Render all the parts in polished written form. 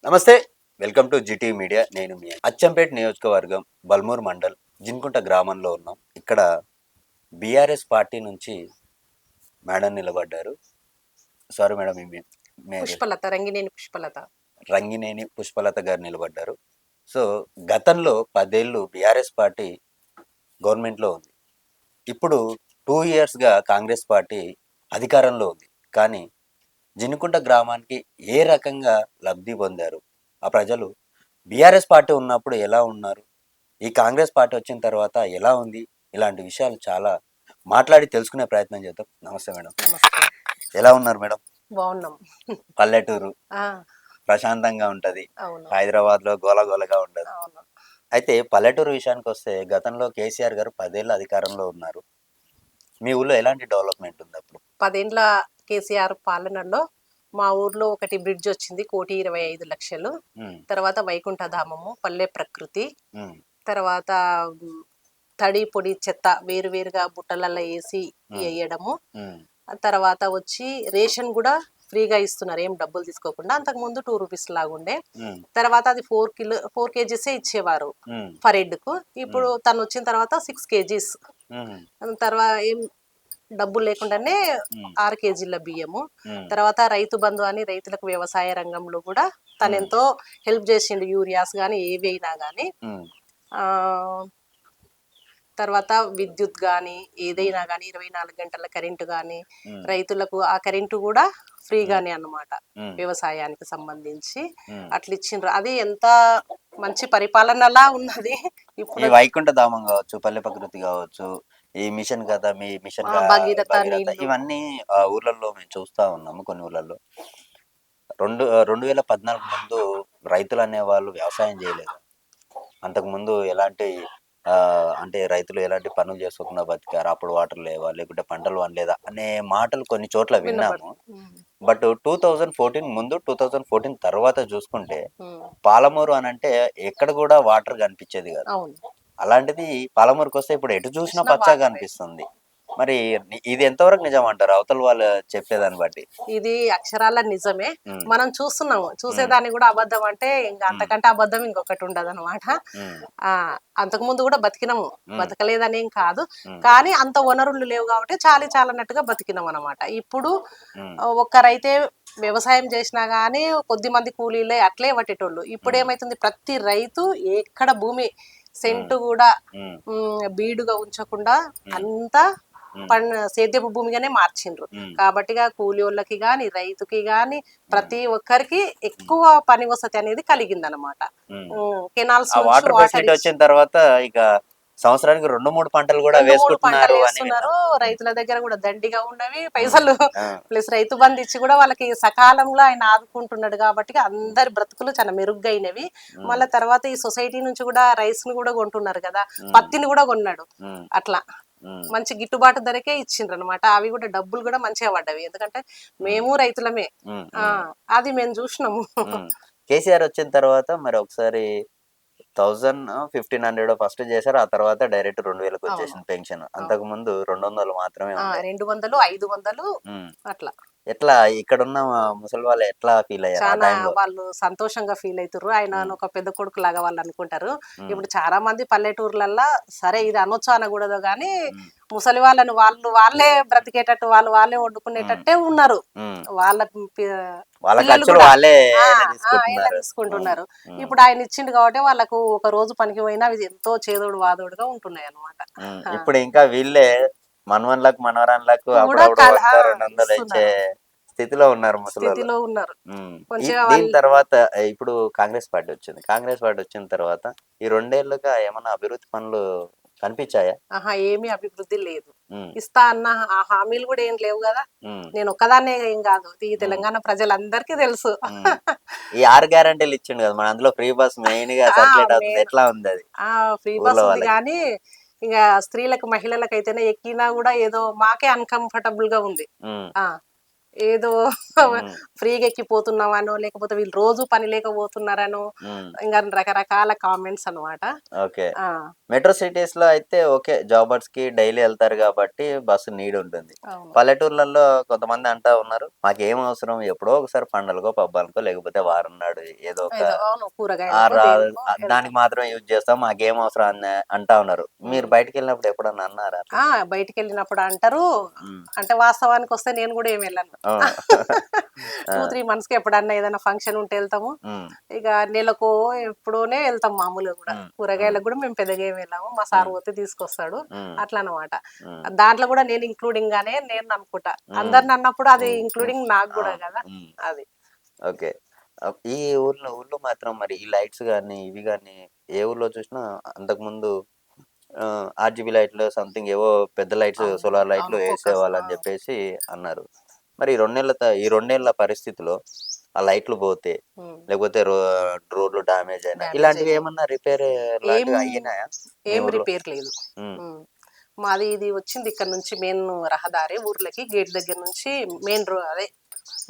నమస్తే, welcome to GT media. నేను మీ అచ్చంపేట నియోజకవర్గం బల్మూర్ మండల్ జిన్కుంట గ్రామంలో ఉన్నాం. ఇక్కడ బీఆర్ఎస్ పార్టీ నుంచి మేడం నిలబడ్డారు. Sorry madam, Pushpalatha, Rangineni Pushpalatha. రంగినేని పుష్పలత గారు నిలబడ్డారు. సో గతంలో 10 ఏళ్ళు బీఆర్ఎస్ పార్టీ గవర్నమెంట్లో ఉంది. ఇప్పుడు 2 ఇయర్స్గా కాంగ్రెస్ పార్టీ అధికారంలో ఉంది. కానీ జినుకుంట గ్రామానికి ఏ రకంగా లబ్ధి పొందారు, ఆ ప్రజలు బీఆర్ఎస్ పార్టీ ఉన్నప్పుడు ఎలా ఉన్నారు, ఈ కాంగ్రెస్ పార్టీ వచ్చిన తర్వాత ఎలా ఉంది, ఇలాంటి విషయాలు చాలా మాట్లాడి తెలుసుకునే ప్రయత్నం చేద్దాం. నమస్తే మేడం. నమస్తే. ఎలా ఉన్నారు మేడం? బాగున్నాం. పల్లెటూరు ఆ, ప్రశాంతంగా ఉంటది, అవును, హైదరాబాద్ లో గోలగోలగా ఉండదు. అవును. అయితే పల్లెటూరు విషయానికి వస్తే గతంలో కేసీఆర్ గారు 10 ఏళ్ళు అధికారంలో ఉన్నారు. మీ ఊళ్ళో ఎలాంటి డెవలప్మెంట్ ఉంది అప్పుడు? 10 ఏండ్ల కేసీఆర్ పాలనలో మా ఊర్లో ఒకటి బ్రిడ్జ్ వచ్చింది, 1,25,00,000. ఉమ్, తర్వాత వైకుంఠధామము, పల్లె ప్రకృతి. ఉమ్, తర్వాత తడి పొడి చెత్త వేరువేరుగా బుట్టలలో వేసి ఉమ్, వేయడము. ఉమ్, తర్వాత వచ్చి రేషన్ కూడా ఫ్రీగా ఇస్తున్నారు, ఏం డబ్బులు తీసుకోకుండా. అంతకుముందు 2 రూపీస్ లాగుండే. ఉమ్, తర్వాత అది 4 కేజీసే ఇచ్చేవారు ఉమ్, ఫర్ హెడ్కు. ఇప్పుడు ఉమ్, తను వచ్చిన తర్వాత 6 కేజీస్. ఉమ్, తర్వాత ఏం డబ్బులు లేకుండానే ఉమ్, 6 కేజీల బియ్యము. ఉమ్, తర్వాత రైతు బంధు అని రైతులకు వ్యవసాయ రంగంలో కూడా తను ఉమ్, ఎంతో హెల్ప్ చేసిండు, యూరియాస్ కానీ ఏవి అయినా కానీ. ఉమ్, తర్వాత విద్యుత్ కానీ ఏదైనా కానీ 24 గంటల కరెంటు కానీ ఉమ్, రైతులకు ఆ కరెంటు కూడా ఉమ్, ఫ్రీగానే అన్నమాట. ఉమ్, వ్యవసాయానికి సంబంధించి ఉమ్. అట్లా ఇచ్చిండ్రు. అది ఎంత మంచి పరిపాలనలా ఉన్నది ఈ ఇప్పుడు. వైకుంఠ ధామం కావచ్చు, పల్లె ప్రకృతి కావచ్చు, ఈ మిషన్ కదా, మీ మిషన్ భగీరథ భగీరథ, నీళ్లు. ఇవన్నీ ఊర్లలో మేము చూస్తా ఉన్నాము. కొన్ని ఊర్లలో 2014 ముందు రైతులు అనేవాళ్ళు వ్యవసాయం చేయలేదు. అంతకుముందు ఎలాంటి అంటే రైతులు ఎలాంటి పనులు చేసుకోకుండా బతికారు, అప్పుడు వాటర్ లేవా, లేకుంటే పంటలు పండలేదా అనే మాటలు కొన్ని చోట్ల వినబడు. విన్నాము. బట్ 2014 ముందు 2014 తర్వాత చూసుకుంటే ఉమ్. పాలమూరు అని అంటే ఎక్కడ కూడా వాటర్ కనిపించేది కాదు. అవును. అలాంటిది పాలమూరుకి వస్తే ఇప్పుడు ఎటు చూసినా చూసిన పచ్చగా వాటరే. కనిపిస్తుంది. మరి ఇది ఎంతవరకు నిజం అంటారు, అవతల వాళ్ళు చెప్పేదాన్ని బట్టి? ఇది అక్షరాల నిజమే. ఉమ్, మనం చూస్తున్నాము, ఉమ్, చూసేదాన్ని కూడా అబద్ధం అంటే ఇంకా ఉమ్, అంతకంటే అబద్ధం ఇంకొకటి ఉండదు అనమాట. ఉమ్, ఆ అంతకుముందు కూడా బతికినాము, ఉమ్, బతకలేదనేం కాదు. ఉమ్, కానీ అంత వనరులు లేవు కాబట్టి చాలన్నట్టుగా బతికినాం అనమాట. ఇప్పుడు ఉమ్, ఒక్కరైతే వ్యవసాయం చేసినా గానీ కొద్ది మంది కూలీలే అట్లే పట్టేటోళ్ళు. ఇప్పుడు ఉమ్, ఏమైతుంది, ప్రతి రైతు ఎక్కడ భూమి ఉమ్, సెంటు కూడా ఉమ్, బీడుగా ఉంచకుండా ఉమ్, అంతా ఉమ్, సేద్యపు భూమిగానే మార్చిండ్రు. ఉమ్, కాబట్టిగా కూలీళ్ళకి గాని రైతుకి గాని ఉమ్, ప్రతి ఒక్కరికి ఉమ్, ఎక్కువ పని వసతి అనేది కలిగిందనమాట. ఉమ్. కెనాల్స్ ఆ నుంచి వాటర్ వాటర్ ఫెసిలిటీ ఇచ్చి వచ్చిన తర్వాత ఇక సంవత్సరానికి 2-3 పంటలు కూడా 2-3 పంటలు వేసుకుంటున్నారు అని వేస్తున్నారు. విన్నాం. ఉమ్, రైతుల దగ్గర కూడా దండిగా ఉన్నవి ఉమ్, పైసలు. ఆ, ప్లస్ రైతు బంధు ఇచ్చి కూడా వాళ్ళకి సకాలంలో ఆయన ఆదుకుంటున్నాడు కాబట్టి ఉమ్, అందరి బ్రతుకులు చాలా మెరుగ్గైనవి. ఉమ్, మళ్ళా తర్వాత ఈ సొసైటీ నుంచి కూడా రైస్ ని కూడా కొంటున్నారు కదా, ఉమ్, పత్తిని కూడా కొన్నాడు. ఉమ్, అట్లా ఉమ్, మంచి గిట్టుబాటు ధరకే ఇచ్చిండ్రు అనమాట. అవి కూడా డబ్బులు కూడా మంచిగా పడ్డవి, ఎందుకంటే ఉమ్, మేము రైతులమే. ఉమ్, ఆ ఉమ్, అది మేము చూసినాము. ఉమ్. కేసీఆర్ వచ్చిన తర్వాత మరి ఒకసారి 1500 ఫస్ట్ చేశారు, ఆ తర్వాత డైరెక్ట్ 2000కి అవును, వచ్చేసింది పెన్షన్. అవును. అంతకు ముందు 200 మాత్రమే ఉండే. 200, 500 ఉమ్. అట్లా. ఎట్లా ఇక్కడున్న ముసలి వాళ్ళు ఎట్లా ఫీల్ అయ్యారు ఆ చాలా టైంలో? వాళ్ళు సంతోషంగా ఫీల్ అవుతారు. ఆయన ఉమ్, ఒక పెద్ద కొడుకు లాగా వాళ్ళు అనుకుంటారు. ఉమ్, ఇప్పుడు చాలా మంది పల్లెటూర్లల్లో సరే ఇది అనొచ్చు అనకూడదు కానీ ఉమ్, ముసలి వాళ్ళను వాళ్ళే బ్రతికేటట్టు వాళ్ళే ఉమ్, వండుకునేటట్టే ఉన్నారు. ఉమ్. వాళ్ళ వాళ్ళ పిల్లలు ఖర్చులు కూడా వాళ్ళే ఆ ఎలా తీసుకుంటున్నారు. ఉమ్, తీసుకుంటున్నారు. ఉమ్, ఇప్పుడు ఆయన ఇచ్చిండు కాబట్టి వాళ్ళకు ఒక రోజు పనికి పోయినా అవి ఎంతో చేదోడు వాదోడుగా ఉంటున్నాయి అనమాట. ఉమ్. ఇప్పుడు ఇంకా వీళ్ళే మనవన్లకు మనవరాన్లకు కూడా అప్పుడప్పుడు 100-200 ఇచ్చే ఇస్తున్నారు స్థితిలో ఉన్నారు ముసలోళ్ళు. స్థితిలో ఉన్నారు. ఉమ్. కొంచెం దీని వాళ్ళు తర్వాత ఇప్పుడు కాంగ్రెస్ పార్టీ వచ్చింది. కాంగ్రెస్ పార్టీ వచ్చిన తర్వాత ఈ 2 ఏళ్లుగా ఏమన్నా అభివృద్ధి పనులు కనిపించాయా? ఏమీ అభివృద్ధి లేదు. ఉమ్, ఇస్తా అన్న ఆ హామీలు కూడా ఏం లేవు కదా. ఉమ్, నేను ఒక్కదాన్నే ఏం కాదు, ఈ ఉమ్, తెలంగాణ ప్రజలందరికీ తెలుసు. ఉమ్. ఈ 6 గ్యారెంటీలు ఇచ్చిండు కదా, మన అందులో ఫ్రీ బస్ మెయిన్ గా ఆ సర్క్యులేట్ అవుతుంది. మెయిన్ ఎట్లా ఉంది అది ఫ్రీ బస్ ఊర్లో ఉంది వాళ్ళకి? కానీ ఇంకా స్త్రీలకు మహిళలకు అయితేనే ఎక్కినా కూడా ఏదో మాకే అన్కంఫర్టబుల్ గా ఉంది. ఉమ్, ఆ ఏదో ఉమ్, ఫ్రీగా ఎక్కిపోతున్నామనో లేకపోతే వీళ్ళు రోజు పని లేకపోతున్నారనో ఉమ్, ఇంకా రకరకాల కామెంట్స్ అన్నమాట. ఓకే. ఆ మెట్రో సిటీస్ లో అయితే ఓకే, జాబర్స్ కి డైలీ వెళ్తారు కాబట్టి బస్సు నీడ్ ఉంటుంది. అవును. పల్లెటూర్లలో కొంతమంది అంటా ఉన్నారు, మాకేం అవసరం, ఎప్పుడో ఒకసారి పండగలకో పబ్బాలకో లేకపోతే వారం నాడు ఏదో ఒక ఏదో అవును కూరగాయలకో దేనికో దానికి వెళ్తాం. మాత్రమే యూజ్ చేస్తాం, మాకేం అవసరం అని అంటా ఉన్నారు. మీరు ఉమ్. బయటికి వెళ్ళినప్పుడు ఎప్పుడన్నా అన్నారా అట్లా? బయటికి వెళ్ళినప్పుడు అంటారు. ఉమ్, అంటే వాస్తవానికి వస్తే నేను కూడా ఏమి వెళ్ళను. ఆ, 2-3 మంత్స్కి ఎప్పుడన్నా ఏదైనా ఫంక్షన్ ఉంటే వెళ్తాము. ఉమ్, ఇక నెలకో ఎప్పుడోనే వెళ్తాం మామూలుగా కూడా. ఉమ్, ఉమ్, కూరగాయలకు కూడా మేము పెద్దగా ఏమి వెళ్ళాము. మా సార్ ఉమ్, పోతే తీసుకొస్తాడు. ఉమ్, అట్లా అనమాట. ఉమ్, దాంట్లో కూడా నేను ఇంక్లూడింగ్ గానే నేను అనుకుంటా. ఉమ్, అందరిని అన్నప్పుడు అది ఉమ్, ఉమ్, ఇంక్లూడింగ్ నాకు ఆ, కూడా కదా. ఉమ్. అది ఓకే. ఈ ఊర్లో మాత్రం మరి ఈ లైట్స్ గాని, ఇవి గాని ఏ ఊర్లో చూసినా అంతకుముందు ఆర్‌జీబీ లైట్‌లు సంథింగ్ ఏవో పెద్ద లైట్స్, అవును. సోలార్ లైట్‌లు అవును. ఫోకస్. ఏసేవాళ్ళని జెప్పేసి అన్నారు. మరి ఈ 2 నెలల పరిస్థితిలో ఆ లైట్‌లు పోతే, లేకపోతే రోడ్లు డ్యామేజ్ అయినా, డ్యామేజ్ ఇలాంటివి అయినాయి. ఏమన్నా రిపేర్ ఏం లాంటివి అయ్యినాయా మీ ఏం ఊర్లో? రిపేర్ లేదు. హ్మ్. హ్మ్. మాది ఇది వచ్చింది ఇక్కడ నుంచి మెయిన్ రహదారి ఊర్లకి గేట్ దగ్గర నుంచి మెయిన్ అదే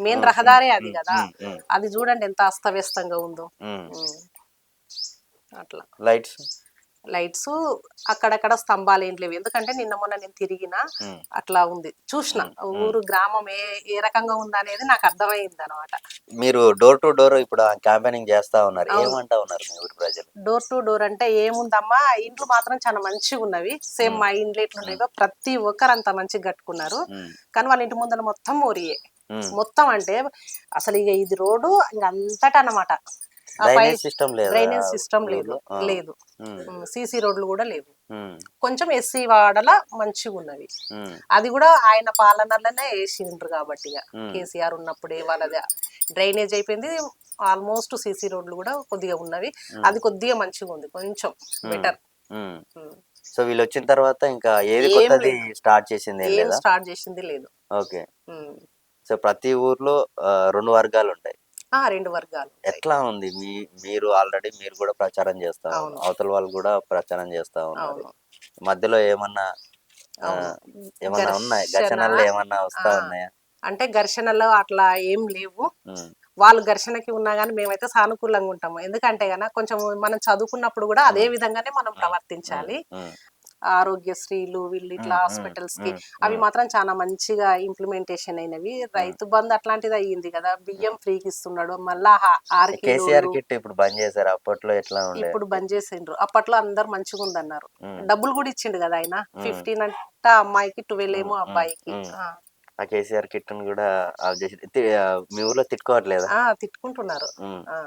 మెయిన్ హ్మ్. హ్మ్. రహదారే అది హ్మ్. కదా. హ్మ్. హ్మ్. అది చూడండి ఎంత అస్తవ్యస్తంగా ఉందో. హ్మ్. హ్మ్. అట్లా. లైట్స్? లైట్స్ అక్కడక్కడ స్తంభాలు ఏం లేవు. ఎందుకంటే నిన్న మొన్న నేను తిరిగిన హ్మ్. అట్లా ఉంది. చూసిన హ్మ్. హ్మ్. ఊరు గ్రామం ఏ రకంగా ఉందనేది నాకు అర్థమైందనమాట. మీరు డోర్ టు డోర్ ఇప్పుడు ఆ క్యాంపెయినింగ్ చేస్తా ఉన్నారు. అవును. ఏమంటా ఉన్నారు మీ ఊరి ప్రజలు? డోర్ టు డోర్ అంటే ఏముందమ్మా ఇండ్లు మాత్రం చాలా మంచిగున్నవి. సేమ్ హ్మ్. మా ఇండ్లు హ్మ్. ఎట్లున్నాయో ప్రతి ఒక్కరు అంత మంచిగా కట్టుకున్నారు. హ్మ్. కానీ వాళ్ళ ఇంటి ముందర మొత్తం మోరియే. హ్మ్. మొత్తం అంటే అసలు ఇక ఇది రోడ్డు ఇంక అంతటా అన్నమాట. ఆ పై డ్రైనేజ్ సిస్టమ్ లేదా డ్రైనేజ్ సిస్టమ్ మీ లేదు. ఊర్లో? ఆ! లేదు. హ్మ్. సీసీ రోడ్లు కూడా లేవు. హ్మ్. కొంచెం ఎస్సీ వాడల మంచిగున్నవి. హ్మ్. అది కూడా ఆయన పాలనలోనే ఏసిండ్రు కాబట్టి ఇగ. హ్మ్. కేసీఆర్ ఉన్నప్పుడే వాళ్ళది డ్రైనేజ్ అయిపోయింది. ఆల్మోస్ట్ సీసీ రోడ్లు కూడా కొద్దిగా ఉన్నవి. హ్మ్. అది కొద్దిగా మంచిగుంది. కొంచెం హ్మ్. బెటర్. హ్మ్. హ్మ్. సో వీళ్ళొచ్చిన తర్వాత ఇంకా ఏది ఏం కొత్తది లేదు. స్టార్ట్ చేసిందేం ఏం లేదా? స్టార్ట్ చేసింది లేదు. ఓకే. హ్మ్. సో ప్రతి ఊర్లో 2 వర్గాలుంటాయి. 2 వర్గాలుంటాయి. ఎట్లా ఉంది? మీరు ఆల్రెడీ మీరు గూడా ప్రచారం చేస్తా అవును. ఉన్నారు. అవతల వాళ్ళు గూడా ప్రచారం చేస్తా ఉన్నారు. అవును. మధ్యలో ఏమన్నా అవును. ఆహ్, ఏమన్నా ఉన్నాయా? ఘర్షణ ఘర్షణలు ఏమన్నా ఆ! వస్తా ఉన్నాయా? అంటే ఘర్షణలు అట్లా ఏం లేవు. హ్మ్. వాళ్ళు ఘర్షణకి ఉన్నా గాని మేమైతే సానుకూలంగా ఉంటాము. ఎందుకంటే కొంచెం మనం చదువుకున్నప్పుడు గూడా అదే హ్మ్. విధంగానే మనం హ్మ్. హ్మ్. ప్రవర్తించాలి. హ్మ్. ఆరోగ్యశ్రీలు వీళ్ళు ఇట్లా హ్మ్. హ్మ్. హాస్పిటల్స్‌కి హ్మ్. అవి హ్మ్. మాత్రం చాలా మంచిగా ఇంప్లిమెంటేషన్ అయినవి. హ్మ్. రైతు బంధు అట్లాంటిది అయ్యింది గదా. హ్మ్. బియ్యం ఫ్రీ‌కి ఇస్తున్నాడు. మళ్ళా 6 కేసీఆర్ కిలోలు కిట్ ఇప్పుడు బంద్ చేశారు. అప్పట్లో ఎట్లా ఉండే? ఇప్పుడు బంద్ చేసిండ్రు. అప్పట్లో అందరూ మంచిగుందన్నారు. హ్మ్. డబ్బులు గూడా ఇచ్చిండు గదా ఆయన. హ్మ్. 15 అంట అమ్మాయికి, 12 హ్మ్. ఏమో హ్మ్. అబ్బాయికి. హ్మ్. ఆ! ఆ కేసీఆర్ కిట్‌ని గూడా ఆఫ్ జేసి మీ ఊర్లో తిట్టుకోవట్లేదా? తిట్టుకుంటున్నారు. హ్మ్. ఆ!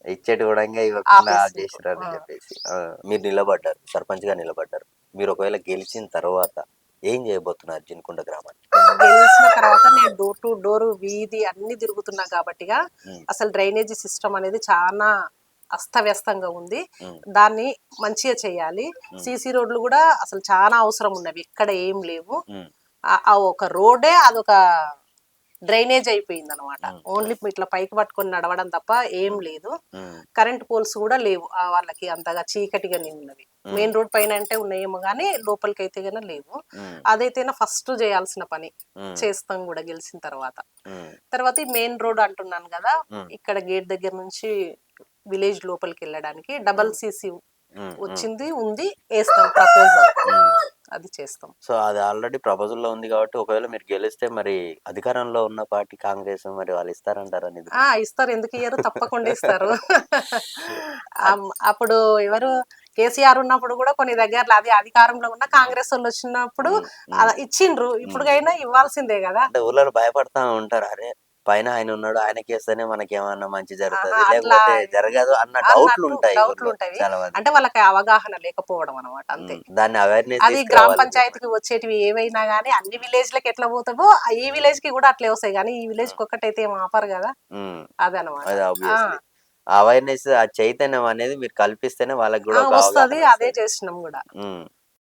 ఇచ్చేటివి గూడంగా ఇవ్వకుండా ఆఫ్ ఆపేసిండ్రు. జేసిర్రని ఆ! జెప్పేసి. ఆ! మీరు నిలబడ్డారు. సర్పంచ్‌గా నిలబడ్డారు. మీరు ఒకవేళ గెలిచిన తర్వాత ఏం జేయబోతున్నారు జిన్‌కుంట గ్రామానికి? గెలిచిన తర్వాత నేను డోర్ టు డోర్ వీధి అన్ని తిరుగుతున్నా కాబట్టిగా హ్మ్. అసలు డ్రైనేజీ సిస్టమ్ అనేది చాలా అస్తవ్యస్తంగా ఉంది. హ్మ్. దాన్ని మంచిగా చేయాలి. హ్మ్. సీసీ రోడ్లు కూడా అసలు చాలా అవసరం ఉన్నవి. ఎక్కడ ఏం లేవు. హ్మ్. ఆ ఒక రోడ్డే అదొక డ్రైనేజ్ అయిపోయిందనమాట. హ్మ్. ఓన్లీ హ్మ్. ఇట్లా పైకి పట్టుకొని నడవడం తప్ప ఏం హ్మ్. లేదు. హ్మ్. కరెంట్ పోల్స్ కూడా లేవు. వాళ్ళకి అంతగా చీకటిగానే ఉన్నవి. హ్మ్. మెయిన్ రోడ్ పైన అంటే ఉన్నాయేమో గానీ లోపలికైతే గన లేవు. హ్మ్. అదైతేనే ఫస్ట్ చేయాల్సిన పని. హ్మ్. చేస్తాం గూడా గెలిచిన తర్వాత. హ్మ్. తర్వాత ఈ మెయిన్ రోడ్ అంటున్నాను గదా. హ్మ్. ఇక్కడ గేట్ దగ్గర నుంచి విలేజ్ లోపలికెళ్ళడానికి డబుల్ హ్మ్. సీసీ హ్మ్. హ్మ్. వచ్చింది, ఉంది. ఏస్తాం ప్రపోజల్. హ్మ్. అది చేస్తాం. సో, అది ఆల్రెడీ ప్రపోజల్‌లో ఉంది గాబట్టి ఒకవేళ మీరు గెలిస్తే మరి అధికారంలో ఉన్న పార్టీ కాంగ్రెస్ మరి వాళ్ళు ఇస్తారంటారా నిధులు? ఇస్తారు. ఎందుకియ్యరు? తప్పకుండా ఇస్తారు. అద్ అప్పుడు ఎవరు కేసీఆర్ ఉన్నప్పుడు గూడా కొన్ని దగ్గరలో అది అధికారంలో ఉన్న హ్మ్. కాంగ్రెసోళ్ళొచ్చినప్పుడు హ్మ్. హ్మ్. ఇచ్చిండ్రు. హ్మ్. ఇప్పుడుకైనా ఇవ్వాల్సిందే గదా. అంటే ఊర్లోళ్ళు భయపడతా ఉంటారు. అరే! పైన ఆయనున్నాడు. ఆయనకేస్తేనే మనకేమన్నా మంచి ఆహా! జరుగుతది. అట్లా లేకపోతే జరగదు అన్న అన్నట్టు డౌట్‌లుంటాయి ఊర్లో డౌట్‌లుంటవి. చాలా అంటే మందికి. వాళ్ళకి అవగాహన లేకపోవడం అన్నమాట అంతే. హ్మ్. దాన్ని అవేర్‌నెస్ అది గ్రామ తీసుకురావాలి మీరు మరి. పంచాయతీకి వచ్చేటివి ఏవైనా గాని అన్ని విలేజ్‌లకి ఎట్లా పోతవో ఈ విలేజ్‌కి గూడా అట్లే వస్తాయి గానీ, ఈ హ్మ్. విలేజ్‌కి ఒక్కటైతే ఏమి ఆపరు గదా. హ్మ్. అదనమాట. అది ఆ! ఆబ్వియస్‌లీ. ఆ అవేర్‌నెస్, ఆ చైతన్యం అనేది మీరు కల్పిస్తేనే వాళ్ళకి గూడా ఒక అవగాహన వస్తది. అదే వస్తది. చేసినాం గూడా. హ్మ్.